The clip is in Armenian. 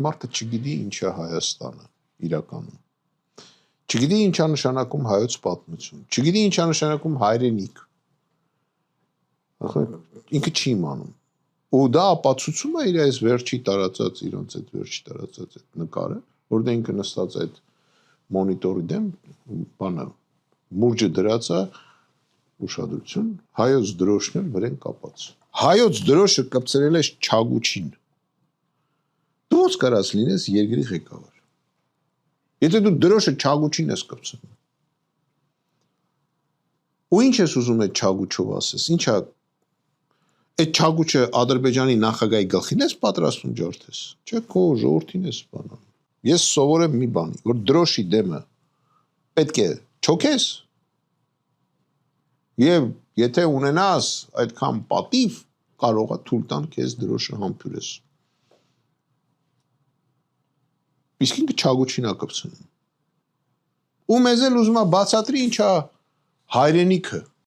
Մարդը չգիտի ինչ է Հայաստանը իրականում։ Չգիտի ինչ է նշանակում հայոց պատմություն, չգիտի ինչ է նշանակում հայրենիք։ Ինքը չի իմանում։ Ու դա ապացուցում է իր այս վերջի տարածած, իրենց այդ վերջի տարածած այդ նկարը, որտեղ ինքը նստած այդ մոնիտորի դեմ բանը մուրճը դրած է ուշադրություն, հայոց դրոշն էլ վրեն կապած։ Հայոց դրոշը կպցրել է Չագուչին։ Դու ոնց կարաս լինես երկրի ղեկավար։ Եթե դու դրոշը Չագուչին ես կպցնում։ Ու ինչ ես ուզում այդ Չագուչով ասես, ինչա այդ Չագուչը Ադրբեջանի նախագահի գլխին ես պատրաստում ջարդես, չէ քո ժողովրդին ես բանանում։ Ես սովորեմ մի բանի, որ դրոշի դեմը պետք է չոքես եւ եթե ունենաս այդքան պատիվ, կարող է թույլ տան քեզ դրոշը համբուրես։ Իսկ ինքը Չագուչին է կպցնում։ Ու մեզ էլ ուզում է բացատրի ինչա հայրենիքը